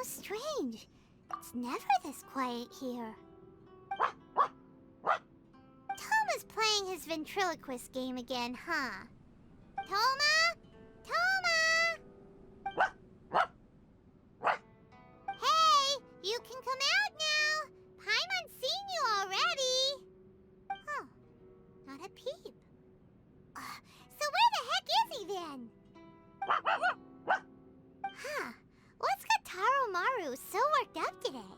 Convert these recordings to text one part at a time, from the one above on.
strange. It's never this quiet here. Toma's playing his ventriloquist game again, huh? Toma? Toma! Hey, you can come out now. Paimon's seen you already. Oh, not a peep. So where the heck is he then? Huh, what's got Taro Maru so worked up today?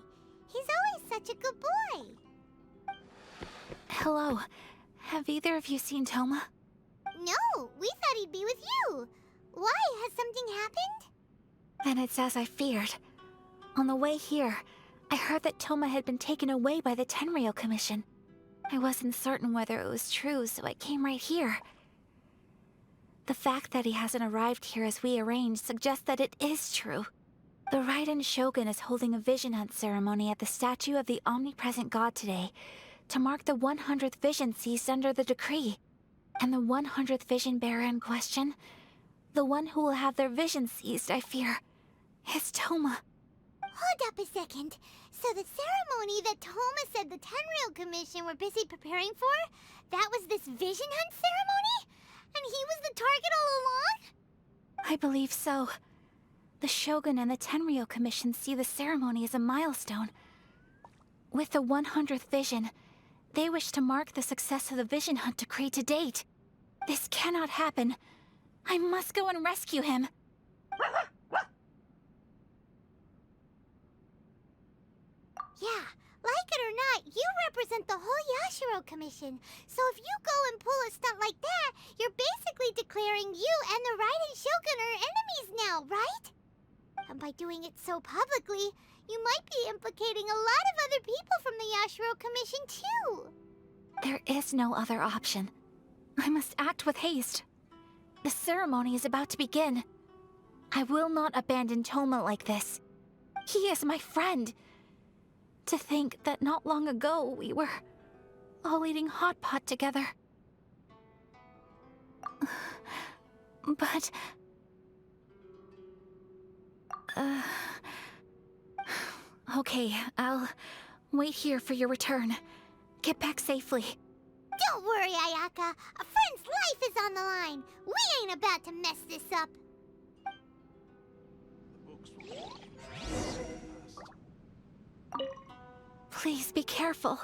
He's always such a good boy. Hello. Have either of you seen Toma? No, we thought he'd be with you. Why? Has something happened? Then it's as I feared. On the way here, I heard that Toma had been taken away by the Tenryou Commission. I wasn't certain whether it was true, so I came right here. The fact that he hasn't arrived here as we arranged suggests that it is true. The Raiden Shogun is holding a vision hunt ceremony at the statue of the omnipresent god today to mark the 100th vision seized under the decree. And the 100th vision bearer in question, the one who will have their vision seized, I fear, is Toma. Hold up a second. So the ceremony that Toma said the Tenryou Commission were busy preparing for, that was this vision hunt ceremony? And he was the target all along? I believe so. The Shogun and the Tenryou Commission see the ceremony as a milestone. With the 100th vision, they wish to mark the success of the vision hunt decree to date. This cannot happen. I must go and rescue him. Yeah, like it or not, you represent the whole Yashiro Commission. So if you go and pull a stunt like that, you're basically declaring you and the Raiden Shogun are enemies now, right? And by doing it so publicly, you might be implicating a lot of other people from the Yashiro Commission too. There is no other option. I must act with haste. The ceremony is about to begin. I will not abandon Toma like this. He is my friend. To think that not long ago we were all eating hot pot together. But... Okay, I'll wait here for your return. Get back safely. Don't worry, Ayaka. A friend's life is on the line. We ain't about to mess this up. Please be careful.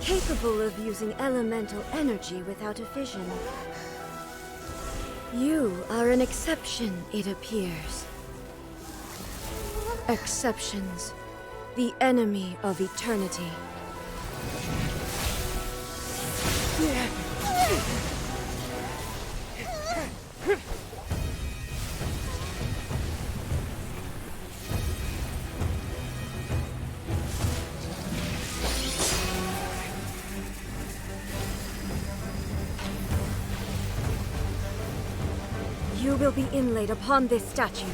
Capable of using elemental energy without a vision. You are an exception, it appears. Exceptions. The enemy of eternity. You will be inlaid upon this statue.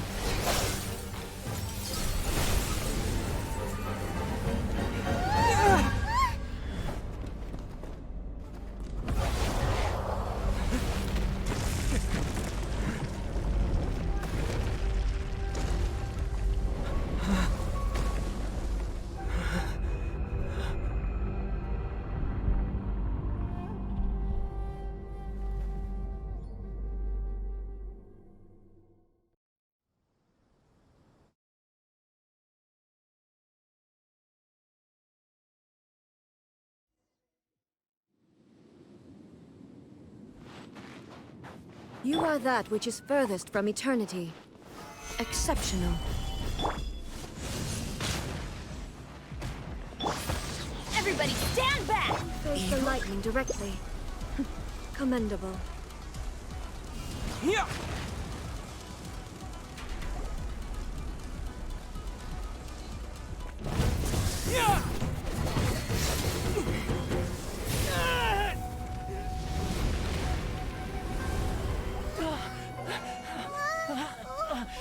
You are that which is furthest from eternity. Exceptional. Everybody stand back! Face the lightning directly. Commendable. Yeah. Yeah.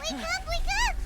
Wake up, wake up!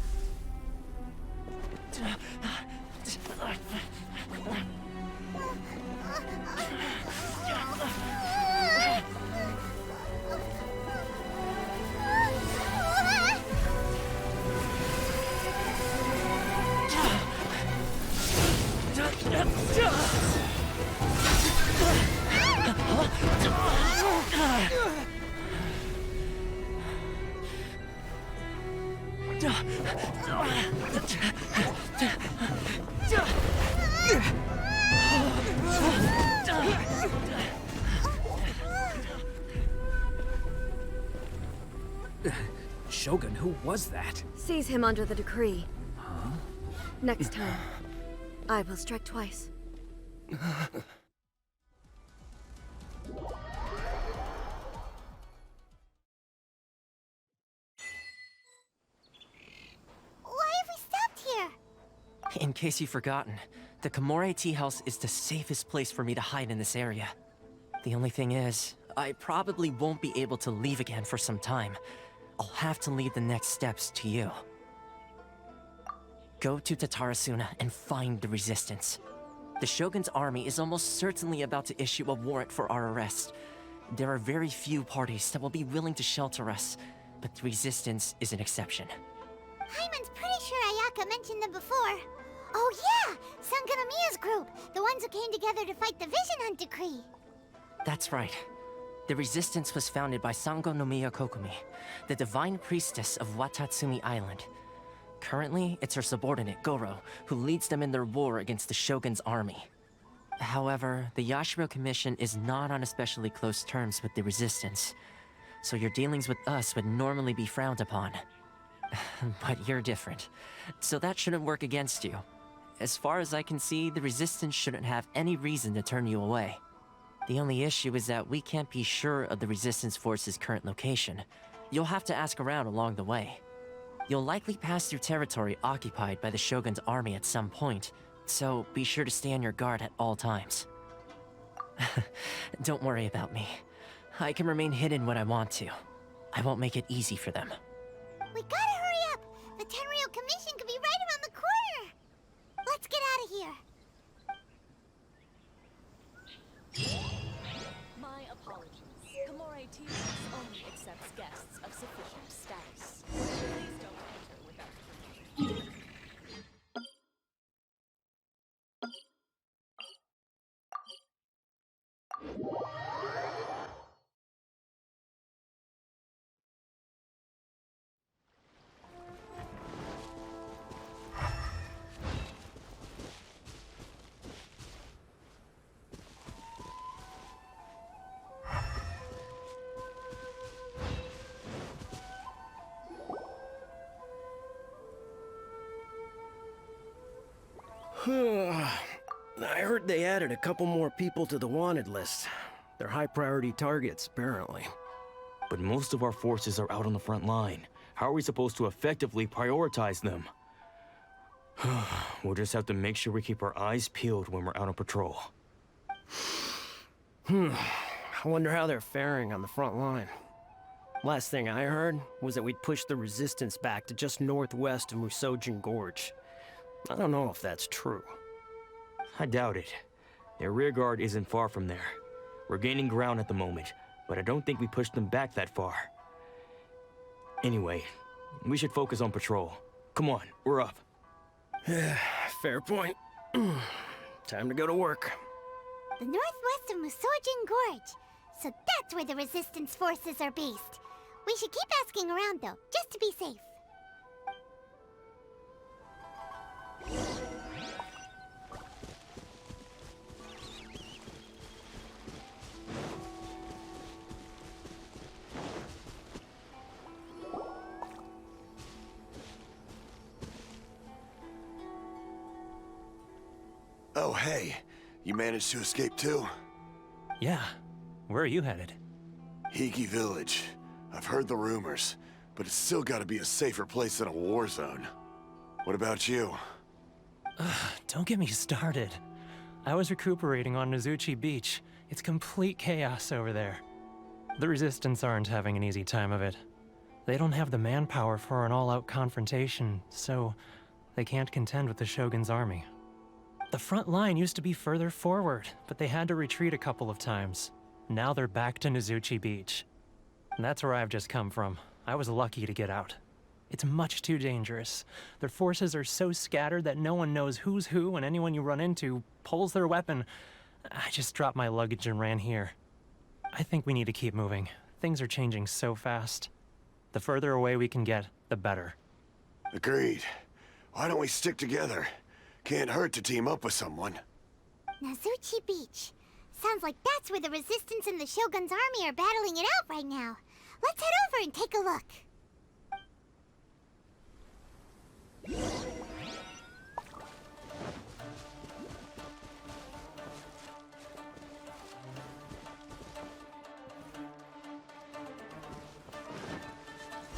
Shogun, who was that? Seize him under the decree. Huh? Next time, I will strike twice. Why have we stopped here? In case you've forgotten, the Komore Tea House is the safest place for me to hide in this area. The only thing is, I probably won't be able to leave again for some time. I'll have to leave the next steps to you. Go to Tatarasuna and find the Resistance. The Shogun's army is almost certainly about to issue a warrant for our arrest. There are very few parties that will be willing to shelter us, but the Resistance is an exception. Hyman's pretty sure Ayaka mentioned them before. Oh yeah! Sanganamiya's group! The ones who came together to fight the Vision Hunt Decree! That's right. The Resistance was founded by Sango no Miya Kokumi, the divine priestess of Watatsumi Island. Currently, it's her subordinate, Goro, who leads them in their war against the Shogun's army. However, the Yashiro Commission is not on especially close terms with the Resistance, so your dealings with us would normally be frowned upon. But you're different, so that shouldn't work against you. As far as I can see, the Resistance shouldn't have any reason to turn you away. The only issue is that we can't be sure of the Resistance Force's current location. You'll have to ask around along the way. You'll likely pass through territory occupied by the Shogun's army at some point, so be sure to stay on your guard at all times. Don't worry about me. I can remain hidden when I want to. I won't make it easy for them. We gotta hurry up! The Tenryou Commission could be right around the corner! Let's get out of here! My apologies. Komore Tea House only accepts guests of sufficient status. Please don't enter without permission. I heard they added a couple more people to the wanted list. They're high-priority targets, apparently. But most of our forces are out on the front line. How are we supposed to effectively prioritize them? We'll just have to make sure we keep our eyes peeled when we're out on patrol. I wonder how they're faring on the front line. Last thing I heard was that we'd pushed the Resistance back to just northwest of Musojin Gorge. I don't know if that's true. I doubt it. Their rearguard isn't far from there. We're gaining ground at the moment, but I don't think we pushed them back that far. Anyway, we should focus on patrol. Come on, we're up. Fair point. Time to go to work. The northwest of Musojin Gorge. So that's where the Resistance forces are based. We should keep asking around though, just to be safe. Oh, hey. You managed to escape too? Yeah. Where are you headed? Hiki Village. I've heard the rumors, but it's still gotta be a safer place than a war zone. What about you? Don't get me started. I was recuperating on Nozuchi Beach. It's complete chaos over there. The Resistance aren't having an easy time of it. They don't have the manpower for an all-out confrontation, so they can't contend with the Shogun's army. The front line used to be further forward, but they had to retreat a couple of times. Now they're back to Nozuchi Beach. And that's where I've just come from. I was lucky to get out. It's much too dangerous. Their forces are so scattered that no one knows who's who, and anyone you run into pulls their weapon. I just dropped my luggage and ran here. I think we need to keep moving. Things are changing so fast. The further away we can get, the better. Agreed. Why don't we stick together? Can't hurt to team up with someone. Nozuchi Beach. Sounds like that's where the Resistance and the Shogun's army are battling it out right now. Let's head over and take a look.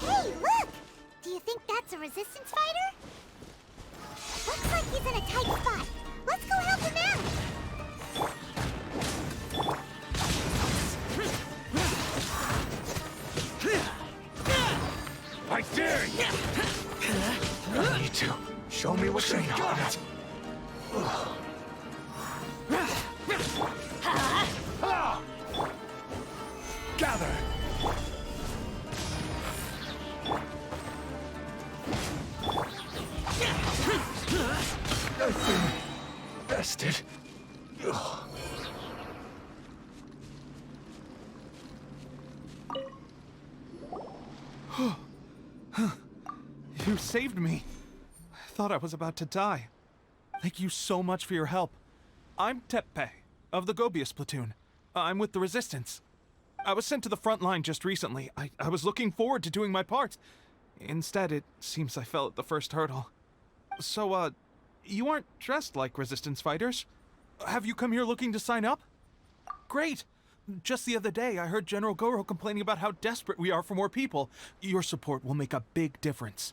Hey, look! Do you think that's a Resistance fighter? Looks like he's in a tight spot. Let's go help him out! I dare you! I need to. Show me what you got. Gather! I've been bested. You saved me. I thought I was about to die. Thank you so much for your help. I'm Teppei, of the Gobius platoon. I'm with the Resistance. I was sent to the front line just recently. I was looking forward to doing my part. Instead, it seems I fell at the first hurdle. So, you aren't dressed like Resistance fighters? Have you come here looking to sign up? Great! Just the other day, I heard General Goro complaining about how desperate we are for more people. Your support will make a big difference.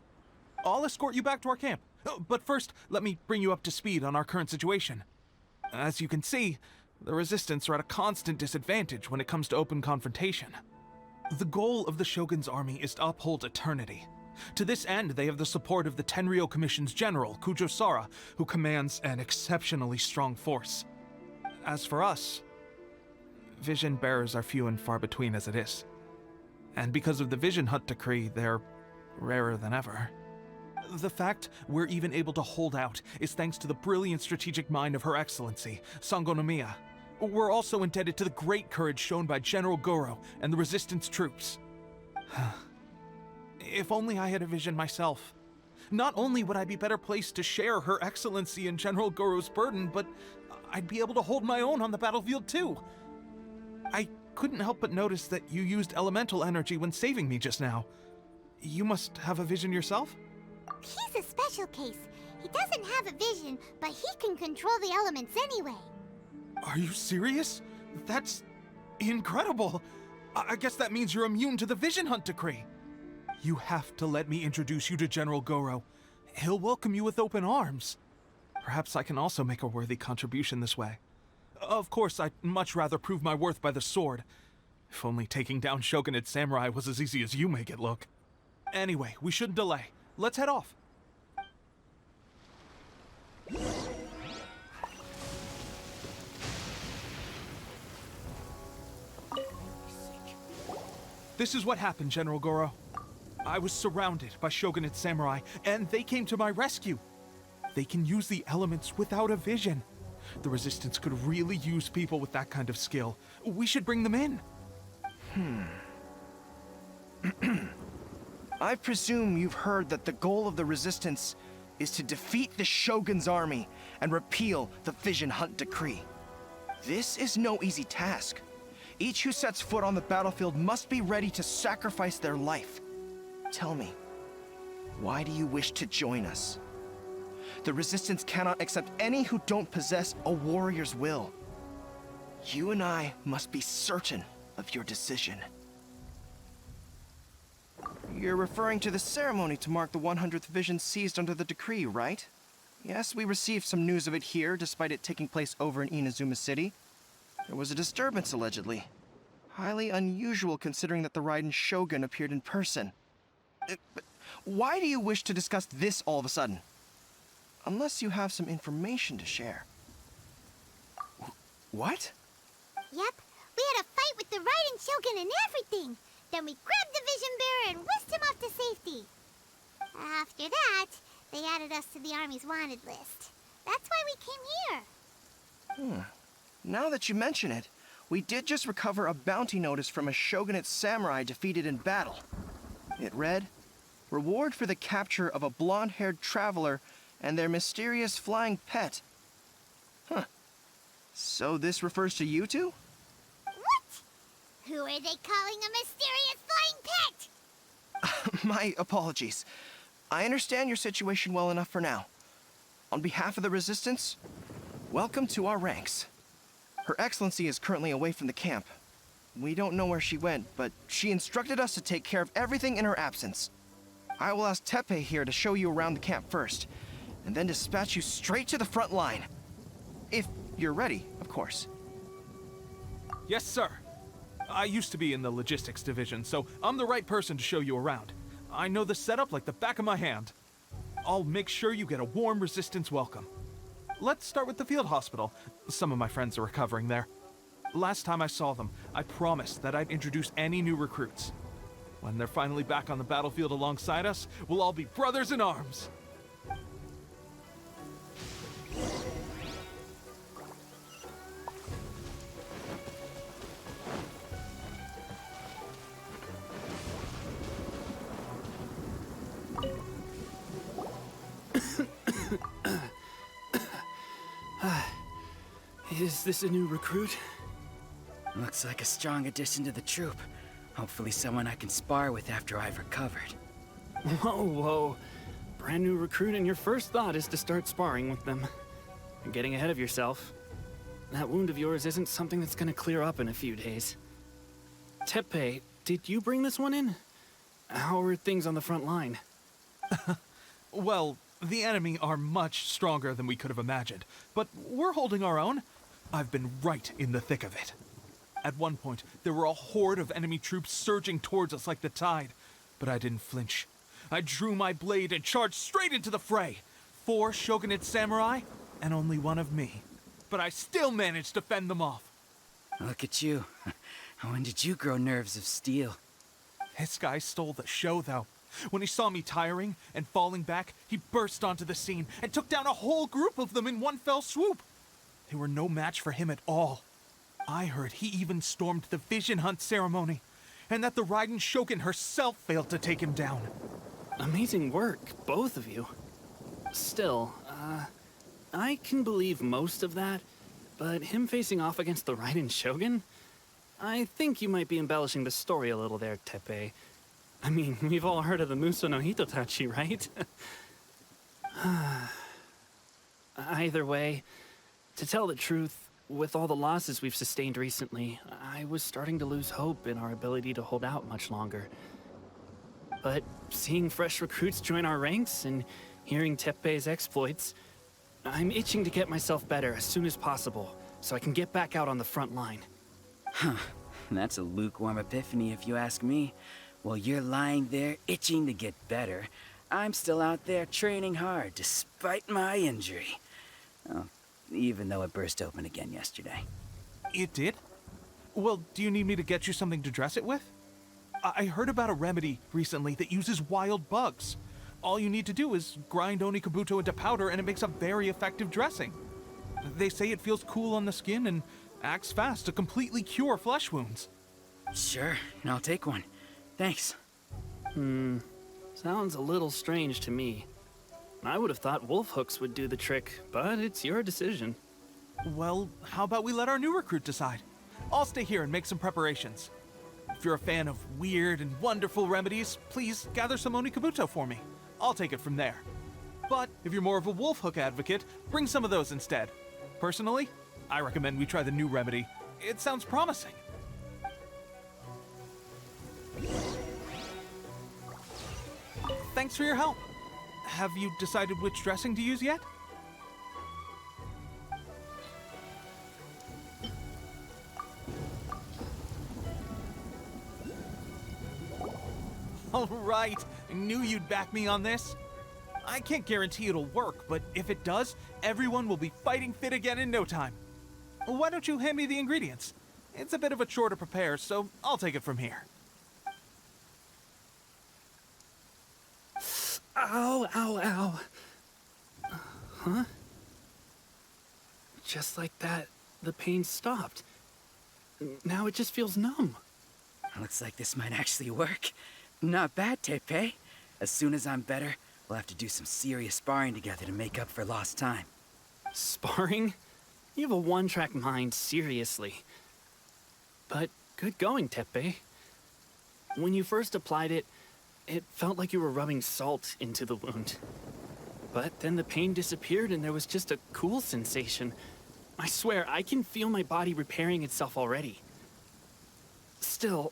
I'll escort you back to our camp. But first, let me bring you up to speed on our current situation. As you can see, the Resistance are at a constant disadvantage when it comes to open confrontation. The goal of the Shogun's army is to uphold eternity. To this end, they have the support of the Tenryou Commission's general, Kujosara, who commands an exceptionally strong force. As for us, vision bearers are few and far between as it is. And because of the Vision Hut decree, they're rarer than ever. The fact we're even able to hold out is thanks to the brilliant strategic mind of Her Excellency, Sango no Miya. We're also indebted to the great courage shown by General Goro and the Resistance troops. If only I had a vision myself. Not only would I be better placed to share Her Excellency and General Goro's burden, but I'd be able to hold my own on the battlefield too. I couldn't help but notice that you used elemental energy when saving me just now. You must have a vision yourself? He's a special case. He doesn't have a vision, but he can control the elements anyway. Are you serious? That's incredible. I guess that means you're immune to the Vision Hunt decree. You have to let me introduce you to General Goro. He'll welcome you with open arms. Perhaps I can also make a worthy contribution this way. Of course, I'd much rather prove my worth by the sword. If only taking down Shogunate samurai was as easy as you make it look. Anyway, we shouldn't delay. Let's head off. This is what happened, General Goro. I was surrounded by Shogunate samurai, and they came to my rescue. They can use the elements without a vision. The Resistance could really use people with that kind of skill. We should bring them in. I presume you've heard that the goal of the Resistance is to defeat the Shogun's army and repeal the Vision Hunt decree. This is no easy task. Each who sets foot on the battlefield must be ready to sacrifice their life. Tell me, why do you wish to join us? The Resistance cannot accept any who don't possess a warrior's will. You and I must be certain of your decision. You're referring to the ceremony to mark the 100th vision seized under the decree, right? Yes, we received some news of it here, despite it taking place over in Inazuma City. There was a disturbance, allegedly. Highly unusual considering that the Raiden Shogun appeared in person. But why do you wish to discuss this all of a sudden? Unless you have some information to share. What? Yep, we had a fight with the Raiden Shogun and everything. Then we grabbed the Vision Bearer and whisked him off to safety. After that, they added us to the Army's wanted list. That's why we came here. Now that you mention it, we did just recover a bounty notice from a Shogunate samurai defeated in battle. It read, "Reward for the capture of a blonde-haired traveler and their mysterious flying pet." Huh. So this refers to you two? What? Who are they calling a mysterious flying pet? My apologies. I understand your situation well enough for now. On behalf of the Resistance, welcome to our ranks. Her Excellency is currently away from the camp. We don't know where she went, but she instructed us to take care of everything in her absence. I will ask Teppei here to show you around the camp first, and then dispatch you straight to the front line. If you're ready, of course. Yes, sir. I used to be in the logistics division, so I'm the right person to show you around. I know the setup like the back of my hand. I'll make sure you get a warm Resistance welcome. Let's start with the field hospital. Some of my friends are recovering there. Last time I saw them, I promised that I'd introduce any new recruits. When they're finally back on the battlefield alongside us, we'll all be brothers in arms. Is this a new recruit? Looks like a strong addition to the troop. Hopefully someone I can spar with after I've recovered. Whoa. Brand new recruit and your first thought is to start sparring with them. You're getting ahead of yourself. That wound of yours isn't something that's gonna clear up in a few days. Teppei, did you bring this one in? How are things on the front line? Well, the enemy are much stronger than we could have imagined, but we're holding our own. I've been right in the thick of it. At one point, there were a horde of enemy troops surging towards us like the tide, but I didn't flinch. I drew my blade and charged straight into the fray. 4 Shogunate samurai, and only one of me. But I still managed to fend them off. Look at you. When did you grow nerves of steel? This guy stole the show, though. When he saw me tiring and falling back, he burst onto the scene and took down a whole group of them in one fell swoop. They were no match for him at all. I heard he even stormed the Vision Hunt ceremony, and that the Raiden Shogun herself failed to take him down. Amazing work, both of you. Still, I can believe most of that, but him facing off against the Raiden Shogun? I think you might be embellishing the story a little there, Teppei. I mean, we've all heard of the Muso no Hitotachi, right? Either way, to tell the truth, with all the losses we've sustained recently, I was starting to lose hope in our ability to hold out much longer. But seeing fresh recruits join our ranks and hearing Teppei's exploits, I'm itching to get myself better as soon as possible, so I can get back out on the front line. Huh. That's a lukewarm epiphany if you ask me. While you're lying there itching to get better, I'm still out there training hard despite my injury. Oh, even though it burst open again yesterday. It did? Well, do you need me to get you something to dress it with? I heard about a remedy recently that uses wild bugs. All you need to do is grind Onikabuto into powder and it makes a very effective dressing. They say it feels cool on the skin and acts fast to completely cure flesh wounds. Sure, I'll take one. Thanks. Sounds a little strange to me. I would have thought wolf hooks would do the trick, but it's your decision. Well, how about we let our new recruit decide? I'll stay here and make some preparations. If you're a fan of weird and wonderful remedies, please gather some Onikabuto for me. I'll take it from there. But if you're more of a wolf hook advocate, bring some of those instead. Personally, I recommend we try the new remedy. It sounds promising. Thanks for your help. Have you decided which dressing to use yet? All right, I knew you'd back me on this. I can't guarantee it'll work, but if it does, everyone will be fighting fit again in no time. Why don't you hand me the ingredients? It's a bit of a chore to prepare, so I'll take it from here. Ow, ow, ow. Huh? Just like that, the pain stopped. Now it just feels numb. Looks like this might actually work. Not bad, Tepe. As soon as I'm better, we'll have to do some serious sparring together to make up for lost time. Sparring? You have a one-track mind, seriously. But good going, Tepe. When you first applied it, it felt like you were rubbing salt into the wound. But then the pain disappeared and there was just a cool sensation. I swear, I can feel my body repairing itself already. Still,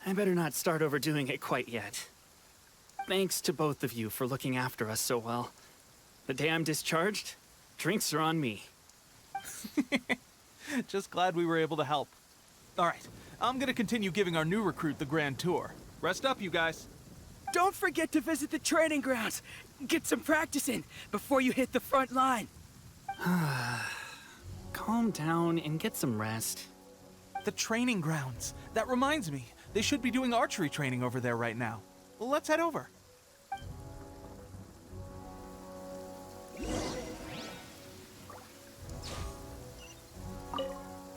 I better not start overdoing it quite yet. Thanks to both of you for looking after us so well. The day I'm discharged, drinks are on me. Just glad we were able to help. All right, I'm gonna continue giving our new recruit the grand tour. Rest up, you guys. Don't forget to visit the training grounds. Get some practice in before you hit the front line. Calm down and get some rest. The training grounds. That reminds me, they should be doing archery training over there right now. Let's head over.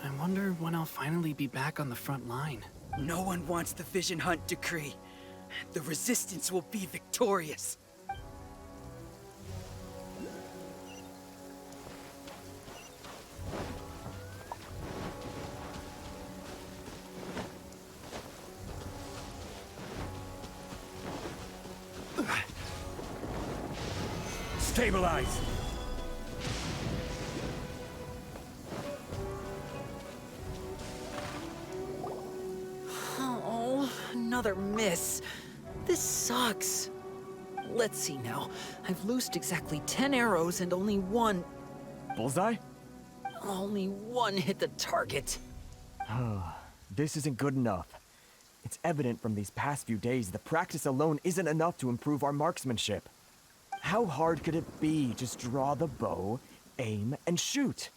I wonder when I'll finally be back on the front line. No one wants the Vision Hunt decree. The Resistance will be victorious. Stabilize! Oh, another miss. This sucks. Let's see now. I've loosed exactly 10 arrows and only one... Bullseye? Only one hit the target. This isn't good enough. It's evident from these past few days the practice alone isn't enough to improve our marksmanship. How hard could it be? Just draw the bow, aim, and shoot.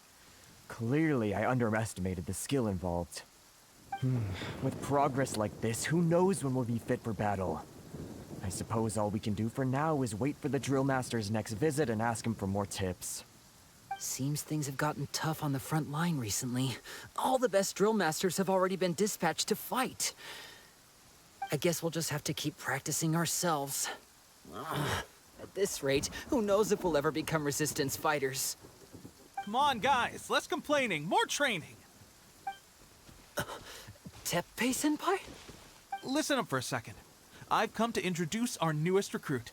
Clearly, I underestimated the skill involved. With progress like this, who knows when we'll be fit for battle? I suppose all we can do for now is wait for the drill master's next visit and ask him for more tips. Seems things have gotten tough on the front line recently. All the best drill masters have already been dispatched to fight. I guess we'll just have to keep practicing ourselves. At this rate, who knows if we'll ever become Resistance fighters. Come on, guys, less complaining, more training. Teppei-senpai? Listen up for a second. I've come to introduce our newest recruit.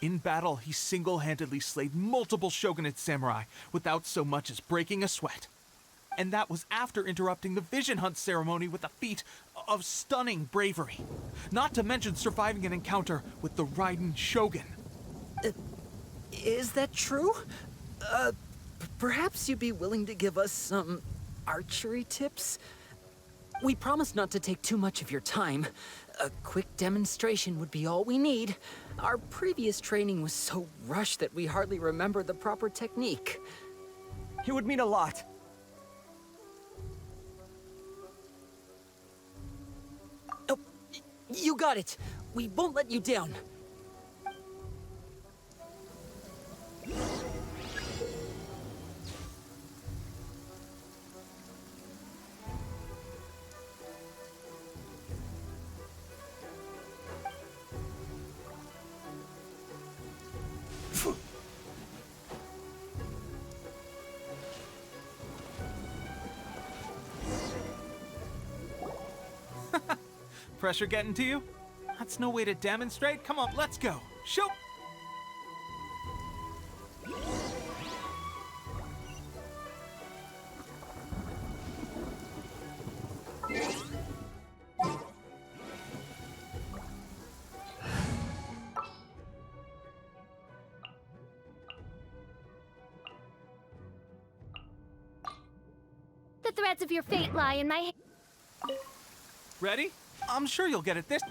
In battle, he single-handedly slayed multiple shogunate samurai without so much as breaking a sweat. And that was after interrupting the Vision Hunt ceremony with a feat of stunning bravery. Not to mention surviving an encounter with the Raiden Shogun. Is that true? Perhaps you'd be willing to give us some archery tips? We promise not to take too much of your time. A quick demonstration would be all we need. Our previous training was so rushed that we hardly remember the proper technique. It would mean a lot. Oh, you got it. We won't let you down. Pressure getting to you? That's no way to demonstrate. Come on, let's go. Shoot! the threads of your fate lie in my Ready? I'm sure you'll get it this.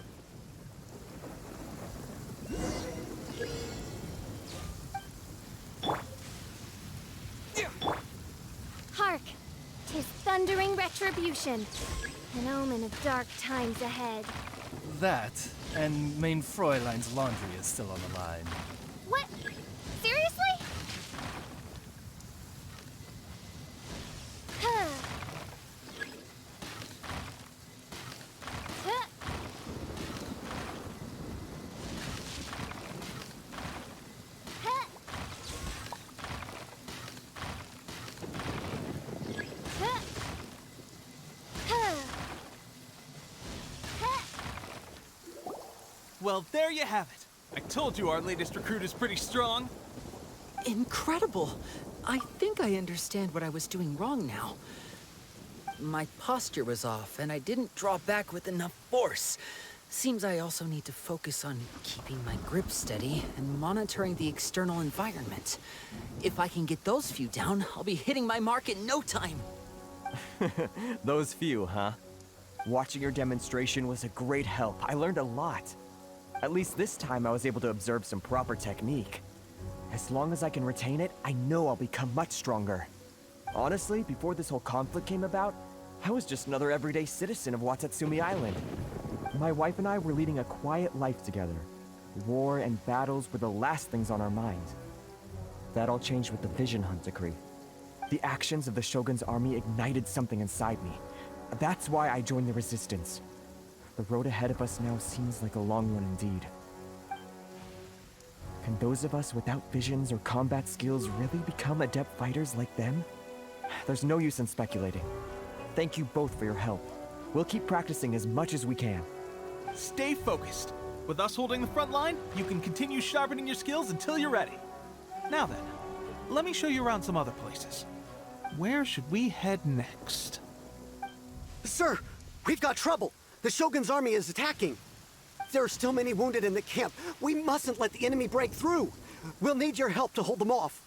Hark! 'Tis thundering retribution, an omen of dark times ahead. That, and main Fräulein's laundry is still on the line. What? Seriously? Huh. Huh. Huh. Huh. Huh. Huh. Well, there you have it. I told you our latest recruit is pretty strong. Incredible! I think I understand what I was doing wrong now. My posture was off, and I didn't draw back with enough force. Seems I also need to focus on keeping my grip steady and monitoring the external environment. If I can get those few down, I'll be hitting my mark in no time. Those few, huh? Watching your demonstration was a great help. I learned a lot. At least this time I was able to observe some proper technique. As long as I can retain it, I know I'll become much stronger. Honestly, before this whole conflict came about, I was just another everyday citizen of Watatsumi Island. My wife and I were leading a quiet life together. War and battles were the last things on our minds. That all changed with the Vision Hunt decree. The actions of the Shogun's army ignited something inside me. That's why I joined the Resistance. The road ahead of us now seems like a long one indeed. Can those of us without visions or combat skills really become adept fighters like them? There's no use in speculating. Thank you both for your help. We'll keep practicing as much as we can. Stay focused. With us holding the front line, you can continue sharpening your skills until you're ready. Now then, let me show you around some other places. Where should we head next? Sir, we've got trouble. The Shogun's army is attacking. There are still many wounded in the camp. We mustn't let the enemy break through. We'll need your help to hold them off.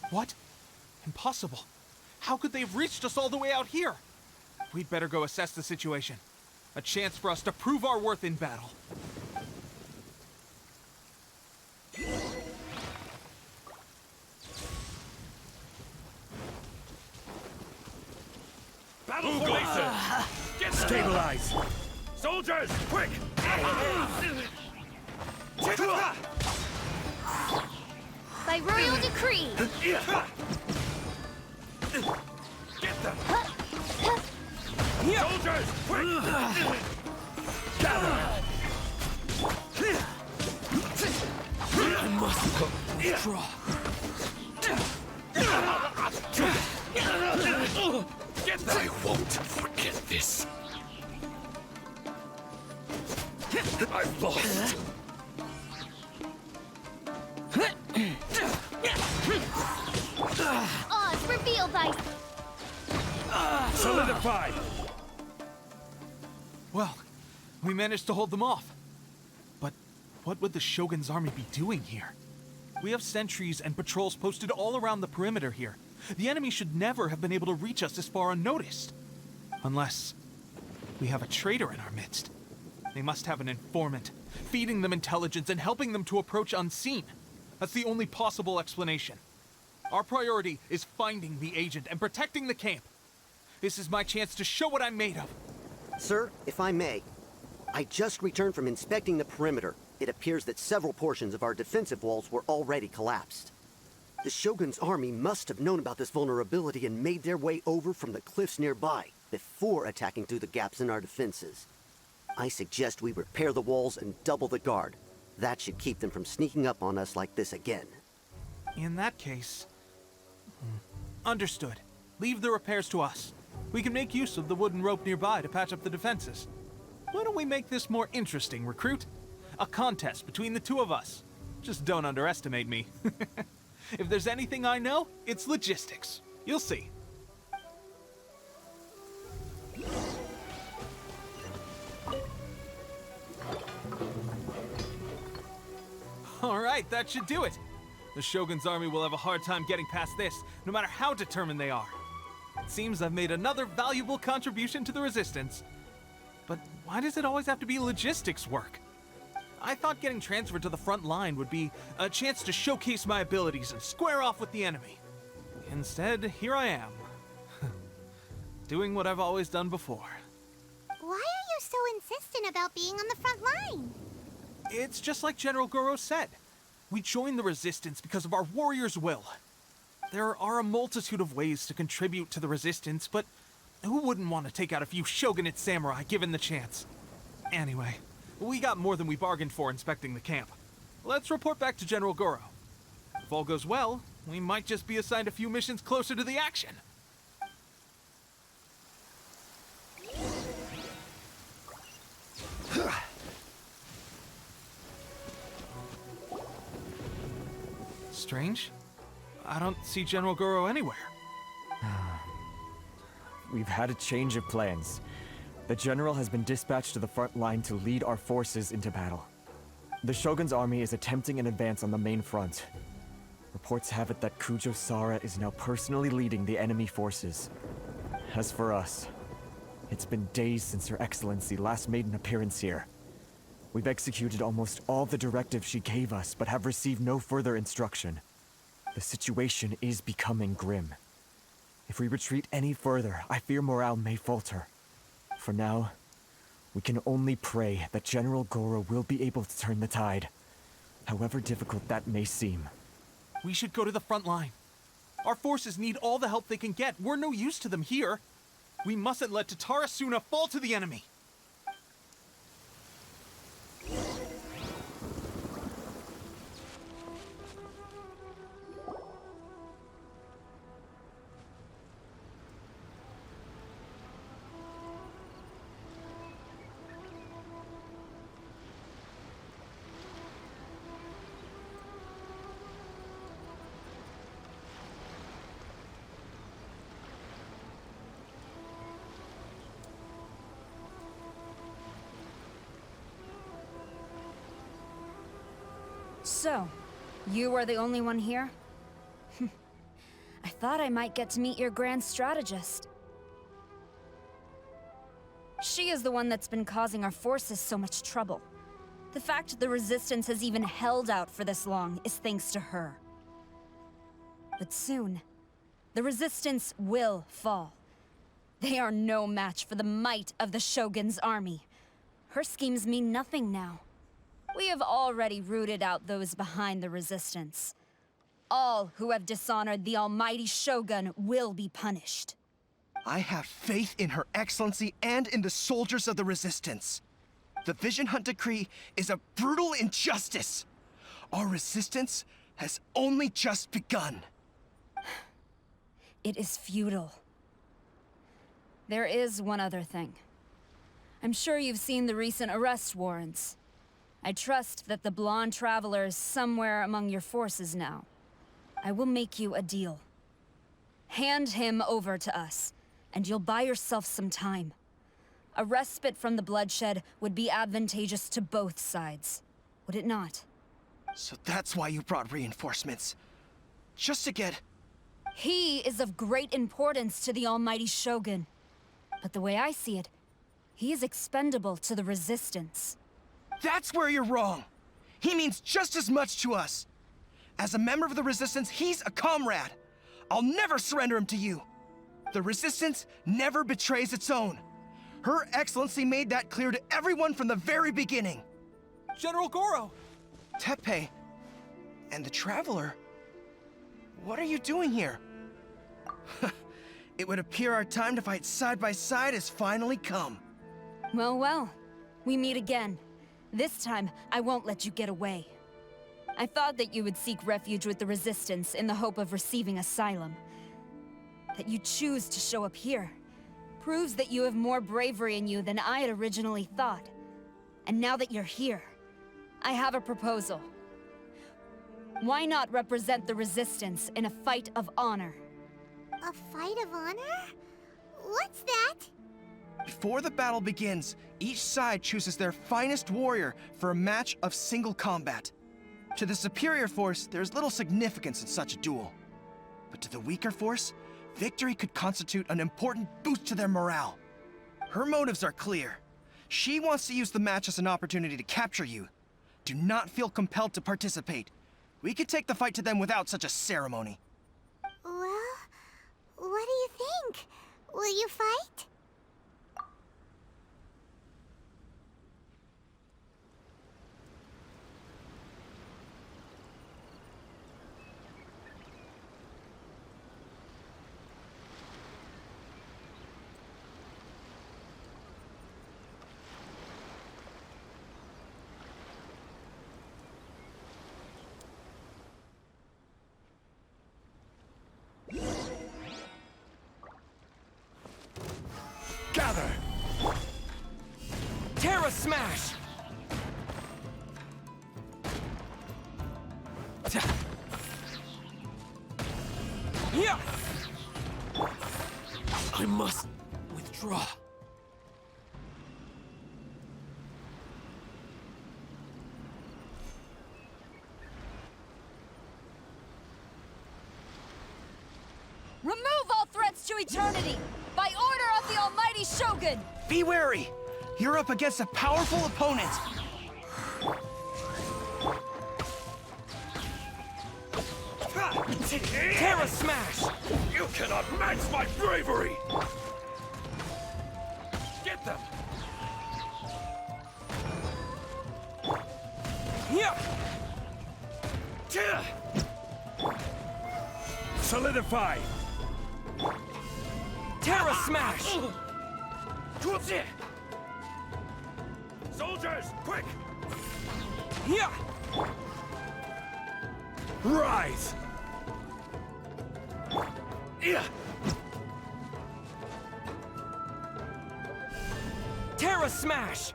What? Impossible. How could they have reached us all the way out here? We'd better go assess the situation. A chance for us to prove our worth in battle. Battle formation! Get stabilize! Soldiers, quick! By royal decree! Get them! Soldiers, quick! Gather! I must withdraw. Get them! I won't forget this. I've lost. Oz, reveal thy... Solidified! Well, we managed to hold them off. But what would the Shogun's army be doing here? We have sentries and patrols posted all around the perimeter here. The enemy should never have been able to reach us this far unnoticed. Unless we have a traitor in our midst. They must have an informant, feeding them intelligence and helping them to approach unseen. That's the only possible explanation. Our priority is finding the agent and protecting the camp. This is my chance to show what I'm made of. Sir, if I may, I just returned from inspecting the perimeter. It appears that several portions of our defensive walls were already collapsed. The Shogun's army must have known about this vulnerability and made their way over from the cliffs nearby before attacking through the gaps in our defenses. I suggest we repair the walls and double the guard. That should keep them from sneaking up on us like this again. In that case... Understood. Leave the repairs to us. We can make use of the wooden rope nearby to patch up the defenses. Why don't we make this more interesting, recruit? A contest between the two of us. Just don't underestimate me. If there's anything I know, it's logistics. You'll see. All right, that should do it. The Shogun's army will have a hard time getting past this, no matter how determined they are. It seems I've made another valuable contribution to the Resistance. But why does it always have to be logistics work? I thought getting transferred to the front line would be a chance to showcase my abilities and square off with the enemy. Instead, here I am. Doing what I've always done before. Why are you so insistent about being on the front line? It's just like General Goro said. We joined the Resistance because of our warrior's will. There are a multitude of ways to contribute to the Resistance, but who wouldn't want to take out a few shogunate samurai given the chance? Anyway, we got more than we bargained for inspecting the camp. Let's report back to General Goro. If all goes well, we might just be assigned a few missions closer to the action. Strange. I don't see General Goro anywhere. We've had a change of plans. The general has been dispatched to the front line to lead our forces into battle. The Shogun's army is attempting an advance on the main front. Reports have it that Kujo Sara is now personally leading the enemy forces. As for us, it's been days since Her Excellency last made an appearance here. We've executed almost all the directives she gave us, but have received no further instruction. The situation is becoming grim. If we retreat any further, I fear morale may falter. For now, we can only pray that General Goro will be able to turn the tide, however difficult that may seem. We should go to the front line. Our forces need all the help they can get. We're no use to them here. We mustn't let Tatarasuna fall to the enemy. So, you are the only one here? I thought I might get to meet your grand strategist. She is the one that's been causing our forces so much trouble. The fact the Resistance has even held out for this long is thanks to her. But soon, the Resistance will fall. They are no match for the might of the Shogun's army. Her schemes mean nothing now. We have already rooted out those behind the Resistance. All who have dishonored the almighty Shogun will be punished. I have faith in Her Excellency and in the soldiers of the Resistance. The Vision Hunt Decree is a brutal injustice. Our resistance has only just begun. It is futile. There is one other thing. I'm sure you've seen the recent arrest warrants. I trust that the blonde traveler is somewhere among your forces now. I will make you a deal. Hand him over to us, and you'll buy yourself some time. A respite from the bloodshed would be advantageous to both sides, would it not? So that's why you brought reinforcements. Just to get... He is of great importance to the almighty Shogun. But the way I see it, he is expendable to the Resistance. That's where you're wrong. He means just as much to us. As a member of the Resistance, he's a comrade. I'll never surrender him to you. The Resistance never betrays its own. Her Excellency made that clear to everyone from the very beginning. General Goro! Teppei and the Traveler, what are you doing here? It would appear our time to fight side by side has finally come. Well, well, we meet again. This time, I won't let you get away. I thought that you would seek refuge with the Resistance in the hope of receiving asylum. That you choose to show up here proves that you have more bravery in you than I had originally thought. And now that you're here, I have a proposal. Why not represent the Resistance in a fight of honor? A fight of honor? What's that? Before the battle begins, each side chooses their finest warrior for a match of single combat. To the superior force, there's little significance in such a duel. But to the weaker force, victory could constitute an important boost to their morale. Her motives are clear. She wants to use the match as an opportunity to capture you. Do not feel compelled to participate. We could take the fight to them without such a ceremony. Well, what do you think? Will you fight? Gather! Terra Smash! Yeah! I must withdraw. Remove all threats to eternity! By order of the Almighty Shogun! Be wary! You're up against a powerful opponent! Terra Smash! You cannot match my bravery! Get them! Yeah! Solidify! Terra Smash! Soldiers, quick! Yeah! Rise! Yeah! Terra Smash!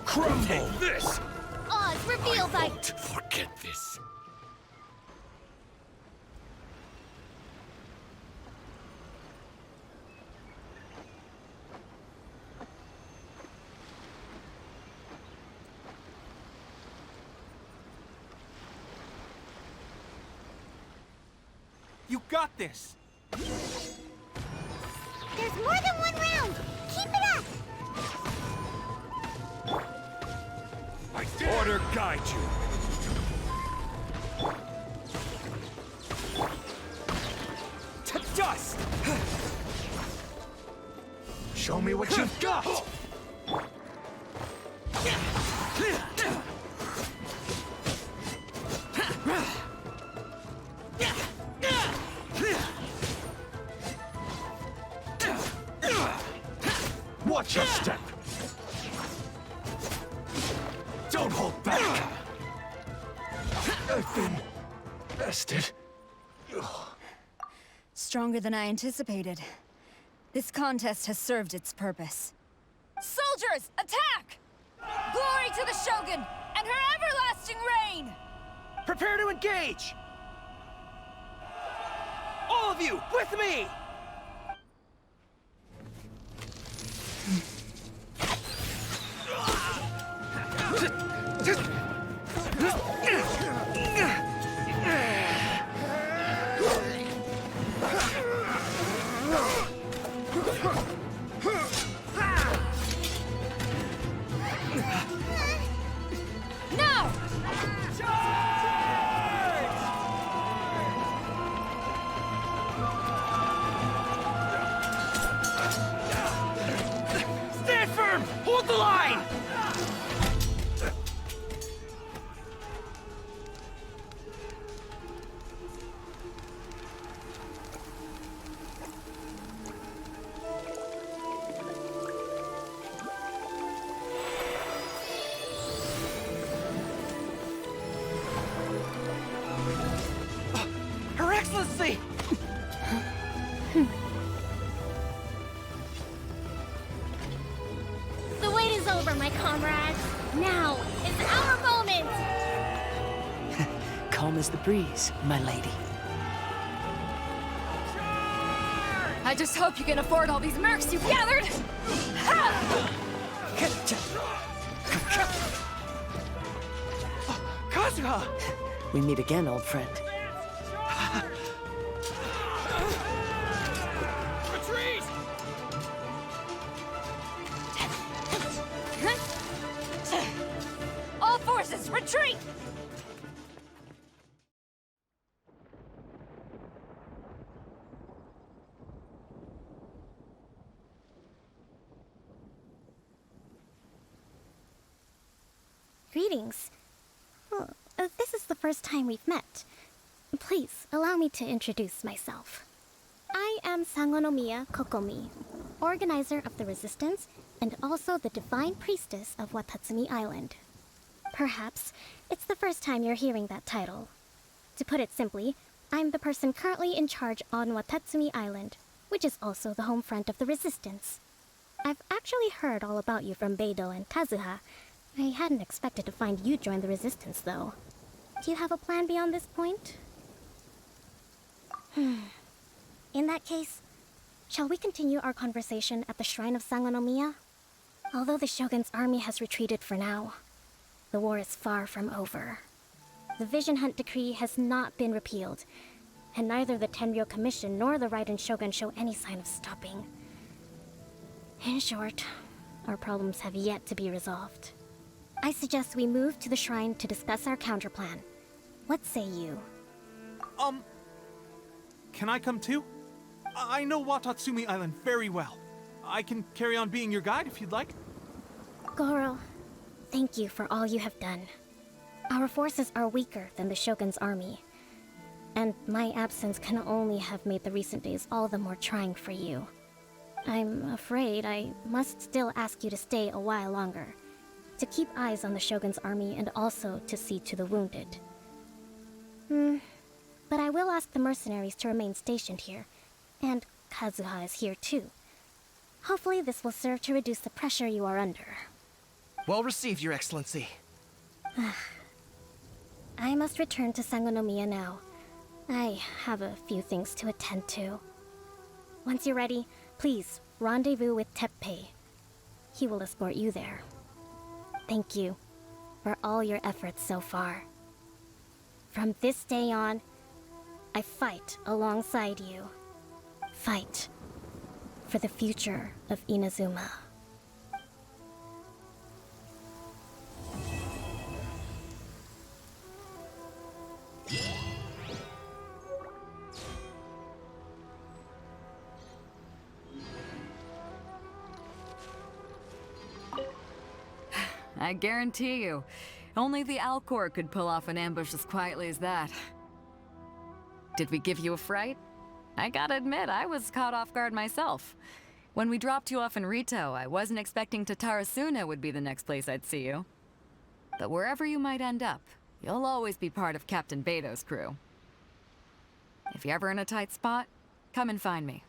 Crumble! Take this! Oz, reveal thy... Won't forget this. You got this! There's more than one round! Keep it up! Order guide you. To dust! Show me what you've got! Watch your step! Don't hold back! I've been bested. Stronger than I anticipated. This contest has served its purpose. Soldiers, attack! Glory to the Shogun and her everlasting reign! Prepare to engage! All of you, with me! Now! Stand firm! Hold the line! Her Excellency! The wait is over, my comrades. Now is our moment! Calm as the breeze, my lady. I just hope you can afford all these mercs you've gathered! Ha! Kazuha! We meet again, old friend. Retreat! All forces, retreat! Greetings. Well, this is the first time we've met. Please, allow me to introduce myself. I am Sangonomiya Kokomi, organizer of the Resistance and also the Divine Priestess of Watatsumi Island. Perhaps it's the first time you're hearing that title. To put it simply, I'm the person currently in charge on Watatsumi Island, which is also the home front of the Resistance. I've actually heard all about you from Beidou and Kazuha. I hadn't expected to find you join the Resistance, though. Do you have a plan beyond this point? In that case, shall we continue our conversation at the Shrine of Sangonomiya? Although the Shogun's army has retreated for now, the war is far from over. The Vision Hunt Decree has not been repealed, and neither the Tenryou Commission nor the Raiden Shogun show any sign of stopping. In short, our problems have yet to be resolved. I suggest we move to the shrine to discuss our counterplan. What say you? Can I come too? I know Watatsumi Island very well. I can carry on being your guide if you'd like. Goro, thank you for all you have done. Our forces are weaker than the Shogun's army, and my absence can only have made the recent days all the more trying for you. I'm afraid I must still ask you to stay a while longer, to keep eyes on the Shogun's army and also to see to the wounded. But I will ask the mercenaries to remain stationed here, and Kazuha is here too. Hopefully this will serve to reduce the pressure you are under. Well received, Your Excellency. I must return to Sangonomiya now. I have a few things to attend to. Once you're ready, please rendezvous with Teppei. He will escort you there. Thank you for all your efforts so far. From this day on, I fight alongside you. Fight for the future of Inazuma. I guarantee you, only the Alcor could pull off an ambush as quietly as that. Did we give you a fright? I gotta admit, I was caught off guard myself. When we dropped you off in Rito, I wasn't expecting Tatarasuna would be the next place I'd see you. But wherever you might end up, you'll always be part of Captain Beidou's crew. If you're ever in a tight spot, come and find me.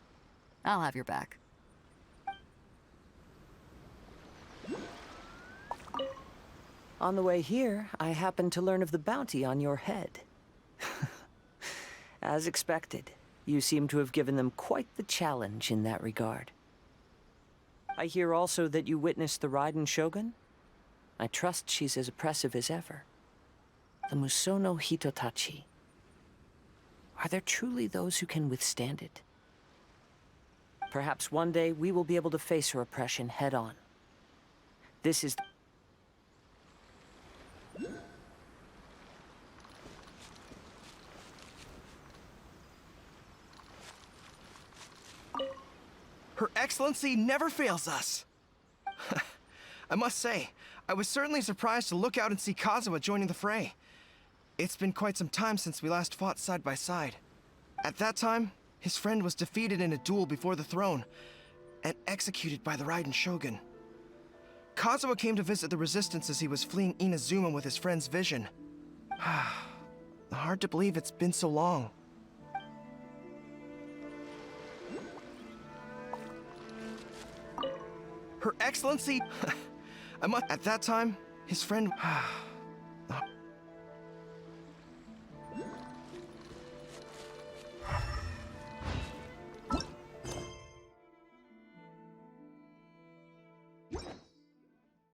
I'll have your back. On the way here, I happened to learn of the bounty on your head. As expected, you seem to have given them quite the challenge in that regard. I hear also that you witnessed the Raiden Shogun? I trust she's as oppressive as ever. The Musono Hitotachi. Are there truly those who can withstand it? Perhaps one day we will be able to face her oppression head-on. This is... Her Excellency never fails us. I must say, I was certainly surprised to look out and see Kazuha joining the fray. It's been quite some time since we last fought side by side. At that time, his friend was defeated in a duel before the throne, and executed by the Raiden Shogun. Kazuha came to visit the Resistance as he was fleeing Inazuma with his friend's vision. Hard to believe it's been so long. Her Excellency... At that time, his friend...